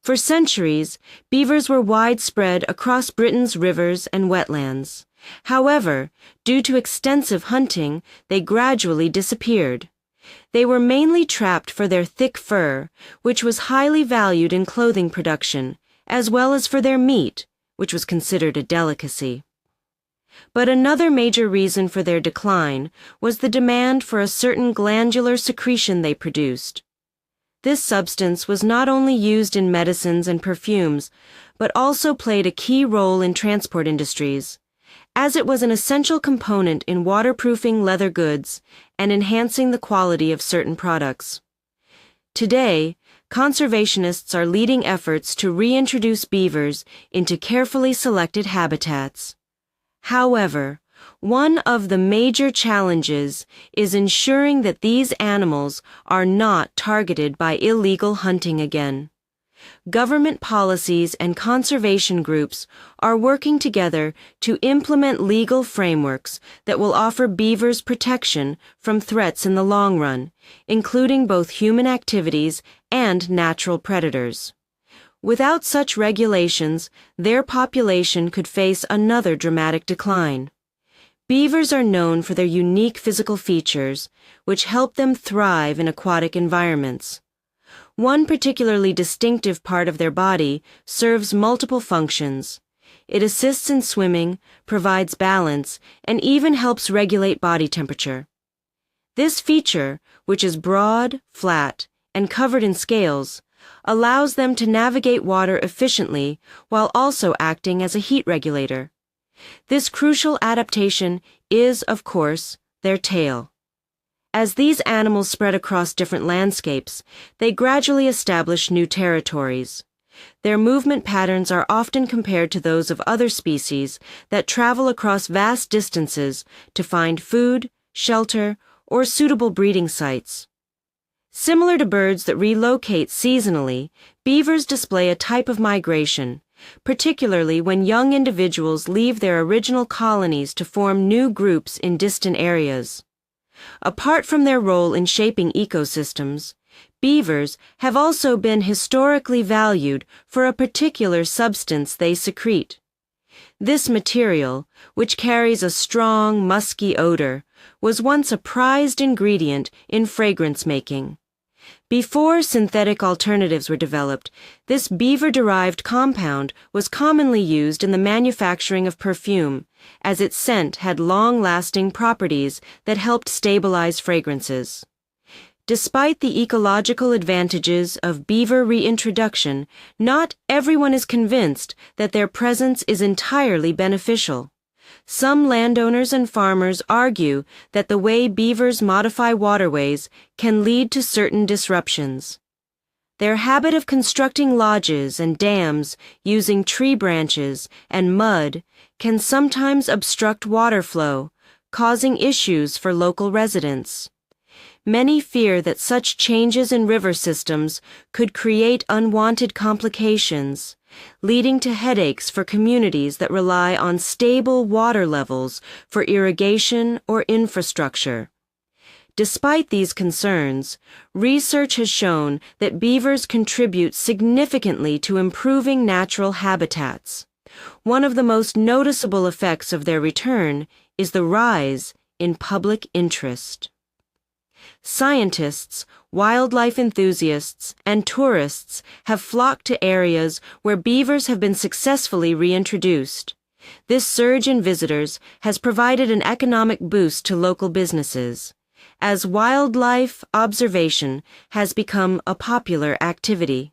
For centuries, beavers were widespread across Britain's rivers and wetlands. However, due to extensive hunting, they gradually disappeared. They were mainly trapped for their thick fur, which was highly valued in clothing production, as well as for their meat, which was considered a delicacy. But another major reason for their decline was the demand for a certain glandular secretion they produced. This substance was not only used in medicines and perfumes, but also played a key role in transport industries, as it was an essential component in waterproofing leather goods and enhancing the quality of certain products. Today, conservationists are leading efforts to reintroduce beavers into carefully selected habitats. However, one of the major challenges is ensuring that these animals are not targeted by illegal hunting again. Government policies and conservation groups are working together to implement legal frameworks that will offer beavers protection from threats in the long run, including both human activities and natural predators. Without such regulations, their population could face another dramatic decline. Beavers are known for their unique physical features, which help them thrive in aquatic environments. One particularly distinctive part of their body serves multiple functions. It assists in swimming, provides balance, and even helps regulate body temperature. This feature, which is broad, flat, and covered in scales, allows them to navigate water efficiently while also acting as a heat regulator. This crucial adaptation is, of course, their tail. As these animals spread across different landscapes, they gradually establish new territories. Their movement patterns are often compared to those of other species that travel across vast distances to find food, shelter, or suitable breeding sites. Similar to birds that relocate seasonally, beavers display a type of migration, particularly when young individuals leave their original colonies to form new groups in distant areas. Apart from their role in shaping ecosystems, beavers have also been historically valued for a particular substance they secrete. This material, which carries a strong, musky odor, was once a prized ingredient in fragrance making. Before synthetic alternatives were developed, this beaver-derived compound was commonly used in the manufacturing of perfume, as its scent had long-lasting properties that helped stabilize fragrances. Despite the ecological advantages of beaver reintroduction, not everyone is convinced that their presence is entirely beneficial. Some landowners and farmers argue that the way beavers modify waterways can lead to certain disruptions. Their habit of constructing lodges and dams using tree branches and mud can sometimes obstruct water flow, causing issues for local residents. Many fear that such changes in river systems could create unwanted complications, leading to headaches for communities that rely on stable water levels for irrigation or infrastructure. Despite these concerns, research has shown that beavers contribute significantly to improving natural habitats. One of the most noticeable effects of their return is the rise in public interest. Scientists, wildlife enthusiasts, and tourists have flocked to areas where beavers have been successfully reintroduced. This surge in visitors has provided an economic boost to local businesses, as wildlife observation has become a popular activity.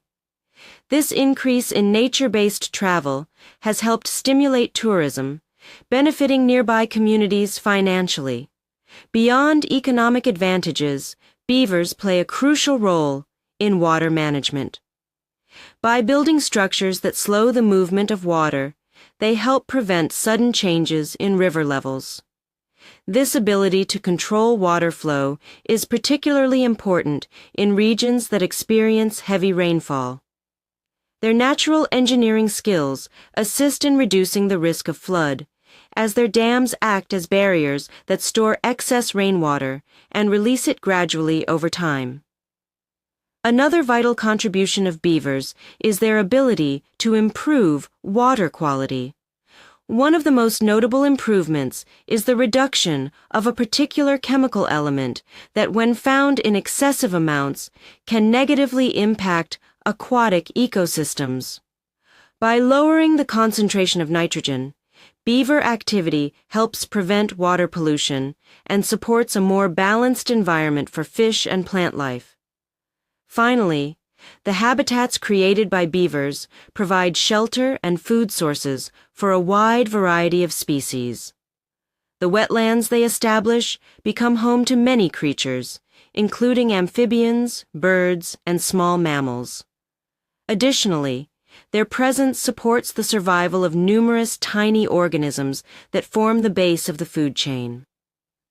This increase in nature-based travel has helped stimulate tourism, benefiting nearby communities financially. Beyond economic advantages, beavers play a crucial role in water management. By building structures that slow the movement of water, they help prevent sudden changes in river levels. This ability to control water flow is particularly important in regions that experience heavy rainfall. Their natural engineering skills assist in reducing the risk of flood, as their dams act as barriers that store excess rainwater and release it gradually over time. Another vital contribution of beavers is their ability to improve water quality. One of the most notable improvements is the reduction of a particular chemical element that, when found in excessive amounts, can negatively impact aquatic ecosystems. By lowering the concentration of nitrogen, beaver activity helps prevent water pollution and supports a more balanced environment for fish and plant life. Finally, the habitats created by beavers provide shelter and food sources for a wide variety of species. The wetlands they establish become home to many creatures, including amphibians, birds, and small mammals. Additionally, their presence supports the survival of numerous tiny organisms that form the base of the food chain.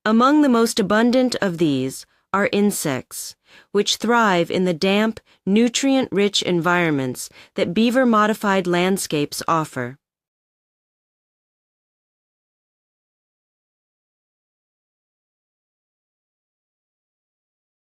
Among the most abundant of these are insects, which thrive in the damp, nutrient-rich environments that beaver-modified landscapes offer.